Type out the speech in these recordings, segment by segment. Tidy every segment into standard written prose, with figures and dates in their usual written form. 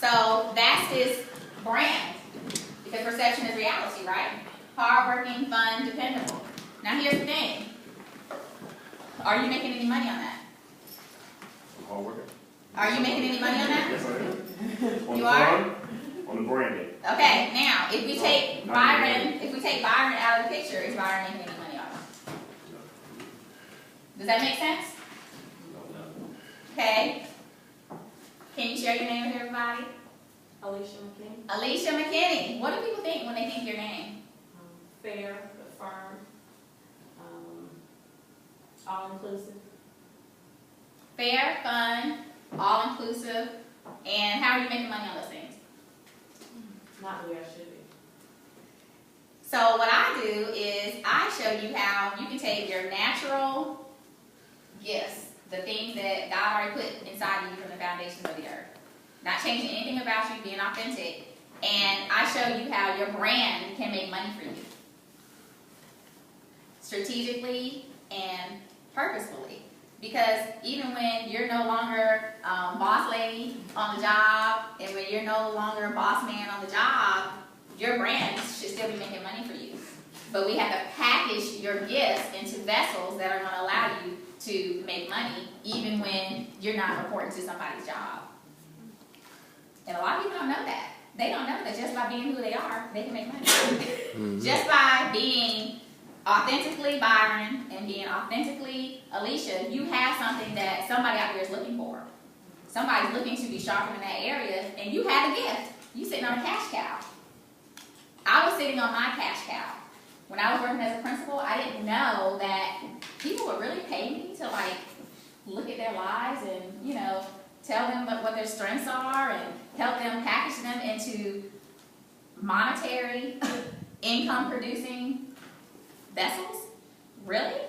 So that's his brand, because perception is reality, right? Hardworking, fun, dependable. Now here's the thing. Are you making any money on that? Hardworking. Are you making any money on that? Yes, I am. You are? On the branding. Okay, now if we take Byron out of the picture, is Byron making any money on it? Does that make sense? Okay. Can you share your name with everybody? Alicia McKinney. Alicia McKinney. What do people think when they think your name? Fair, but firm, all-inclusive. Fair, fun, all-inclusive, and how are you making money on those things? Not where I should be. So what I do is I show you how you can take your natural gifts, the things that God already put inside of you from the foundations of the earth, not changing anything about you, being authentic, and I show you how your brand can make money for you, strategically and purposefully. Because even when you're no longer boss lady on the job, and when you're no longer boss man on the job, your brand should still be making money for you. But we have to package your gifts into vessels that are going to allow you to make money, even when you're not reporting to somebody's job. And a lot of people don't know that. They don't know that just by being who they are, they can make money. Just by being authentically Byron and being authentically Alicia, you have something that somebody out there is looking for. Somebody's looking to be sharper in that area, and you had a gift. You sitting on a cash cow. I was sitting on my cash cow. When I was working as a principal, I didn't know that people would really pay me to look at their lives and, tell them what their strengths are and help them package them into monetary income producing vessels. Really?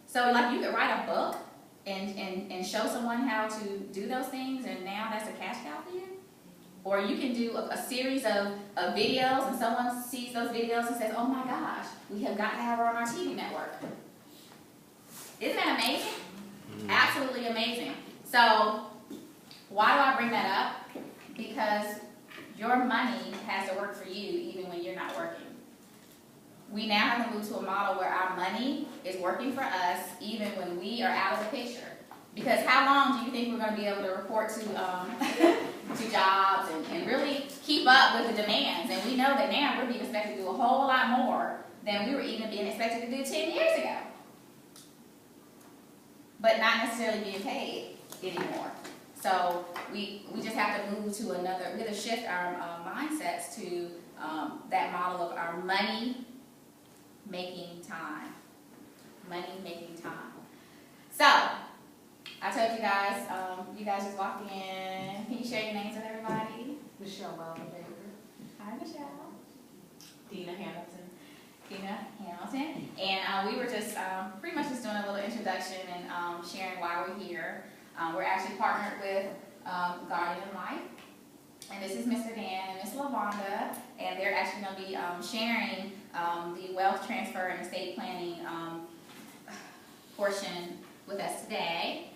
So you could write a book and show someone how to do those things, and now that's a cash cow for you? Or you can do a series of videos, and someone sees those videos and says, oh my gosh, we have got to have her on our TV network. Isn't that amazing? Absolutely amazing. So why do I bring that up? Because your money has to work for you even when you're not working. We now have to move to a model where our money is working for us even when we are out of the picture. Because how long do you think we're going to be able to report to to jobs and really keep up with the demands? And we know that now we're being expected to do a whole lot more than we were even being expected to do 10 years ago. But not necessarily being paid anymore. So we just have to move to another, we have to shift our mindsets to that model of our money making time. Money making time. So, I told you guys just walked in. Can you share your names with everybody? Michelle Baker. Hi, Michelle. Dina Hamilton. Shekina Hamilton. And we were just pretty much just doing a little introduction and sharing why we're here. We're actually partnered with Guardian Life. And this is Mr. Dan and Miss LaWanda, and they're actually going to be sharing the wealth transfer and estate planning portion with us today.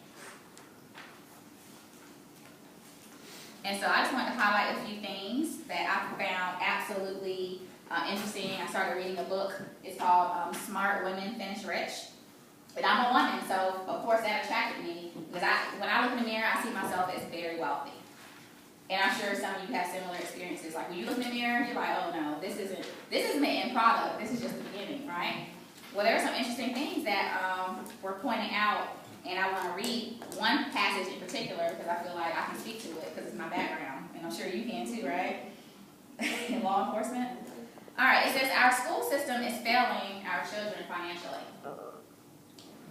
And so I just wanted to highlight a few things that I found absolutely interesting. I started reading a book. It's called Smart Women Finish Rich. And I'm a woman, so of course that attracted me, because when I look in the mirror, I see myself as very wealthy. And I'm sure some of you have similar experiences. Like when you look in the mirror, you're like, oh no, this isn't the end product. This is just the beginning, right? Well, there are some interesting things that we're pointing out, and I want to read one passage in particular because I feel like I can speak to it because it's my background, and I'm sure you can too, right? In law enforcement. All right, it says our school system is failing our children financially.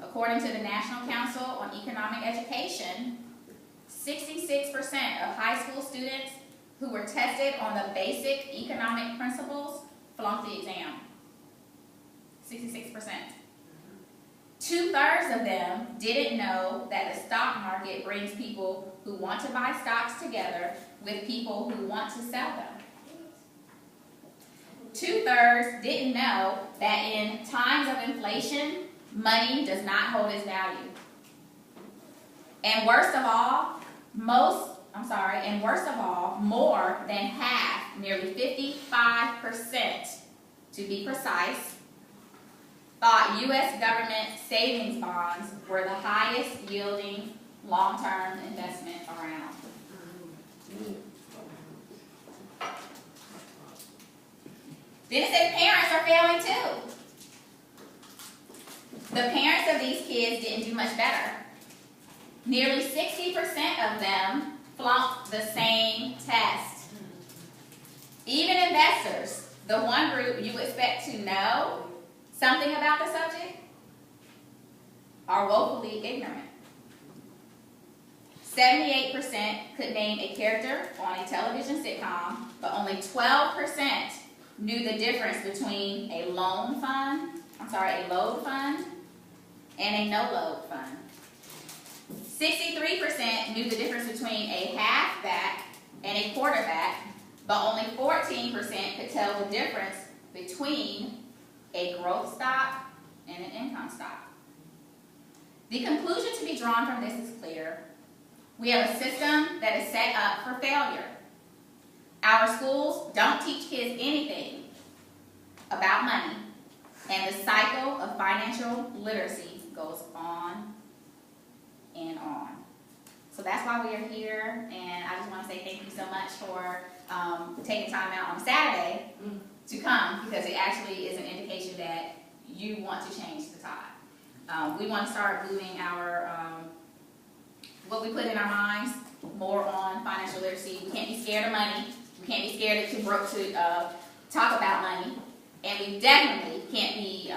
According to the National Council on Economic Education, 66% of high school students who were tested on the basic economic principles flunked the exam. 66%. 2/3 of them didn't know that the stock market brings people who want to buy stocks together with people who want to sell them. 2/3 didn't know that in times of inflation, money does not hold its value. And worst of all, most and worst of all, more than half, nearly 55%, to be precise, thought U.S. government savings bonds were the highest yielding long-term investment around. Then it said parents are failing too. The parents of these kids didn't do much better. Nearly 60% of them flunked the same test. Even investors, the one group you expect to know something about the subject, are woefully ignorant. 78% could name a character on a television sitcom, but only 12% knew the difference between a load fund and a no-load fund. 63% knew the difference between a halfback and a quarterback, but only 14% could tell the difference between a growth stock and an income stock. The conclusion to be drawn from this is clear. We have a system that is set up for failure. Our schools don't teach kids anything about money, and the cycle of financial literacy goes on and on. So that's why we are here, and I just want to say thank you so much for taking time out on Saturday to come, because it actually is an indication that you want to change the tide. We want to start moving our what we put in our minds more on financial literacy. We can't be scared of money. We can't be scared to talk about money, and we definitely can't be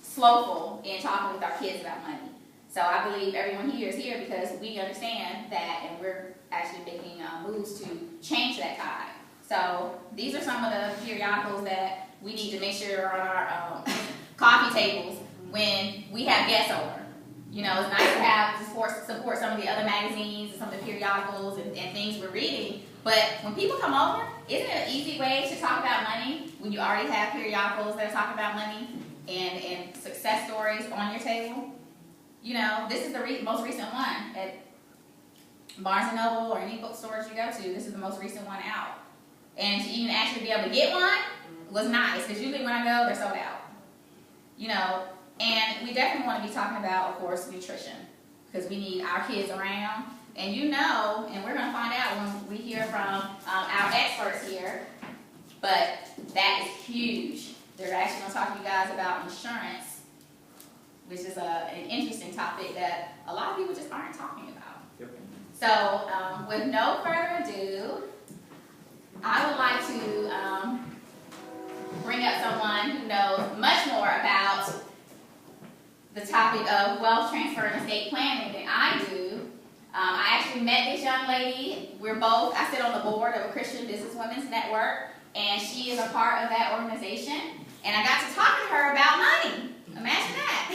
slowful in talking with our kids about money. So I believe everyone here is here because we understand that, and we're actually making moves to change that tide. So these are some of the periodicals that we need to make sure are on our coffee tables when we have guests over. You know, it's nice to have support some of the other magazines and some of the periodicals and things we're reading. But when people come over, isn't it an easy way to talk about money when you already have periodicals that are talking about money and success stories on your table? You know, this is the most recent one at Barnes & Noble or any bookstores you go to. This is the most recent one out. And to even actually be able to get one was nice, because usually when I go, they're sold out. You know, and we definitely want to be talking about, of course, nutrition, because we need our kids around. And you know, and we're going to find out when we hear from our experts here, but that is huge. They're actually going to talk to you guys about insurance, which is an interesting topic that a lot of people just aren't talking about. Yep. So with no further ado, I would like to bring up someone who knows much more about the topic of wealth transfer and estate planning than I do. I actually met this young lady. I sit on the board of a Christian Business Women's Network, and she is a part of that organization. And I got to talk to her about money. Imagine that.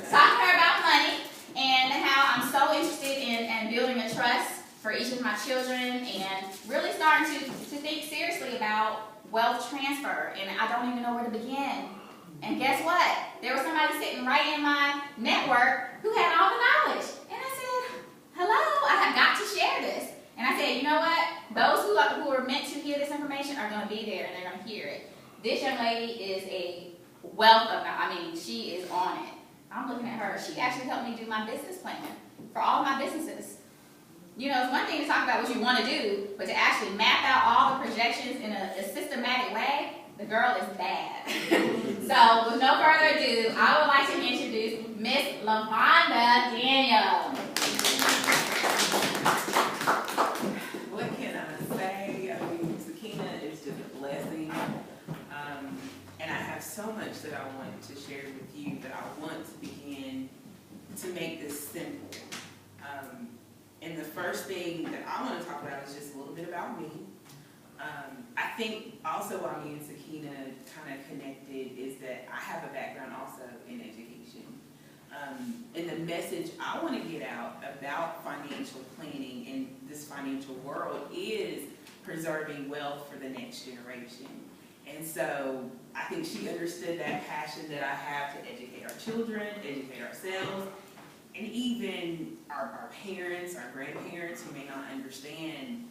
Talk to her about money and how I'm so interested in building a trust for each of my children, and really starting to think seriously about wealth transfer. And I don't even know where to begin. And guess what? There was somebody sitting right in my network who had all the knowledge. And I said, hello, I have got to share this. And I said, you know what? Those who are meant to hear this information are going to be there, and they're going to hear it. This young lady is a wealth of, she is on it. I'm looking at her. She actually helped me do my business plan for all my businesses. You know, it's one thing to talk about what you want to do, but to actually map out all the projections in a systematic way, the girl is bad. So, with no further ado, I would like to introduce Miss LaVonda Daniel. What can I say? Shekina is just a blessing. And I have so much that I want to share with you, but I want to begin to make this simple. And the first thing that I want to talk about is just a little bit about me. I think also why me and Shekina kind of connected is that I have a background also in education. And the message I want to get out about financial planning in this financial world is preserving wealth for the next generation. And so I think she understood that passion that I have to educate our children, educate ourselves, and even our parents, our grandparents who may not understand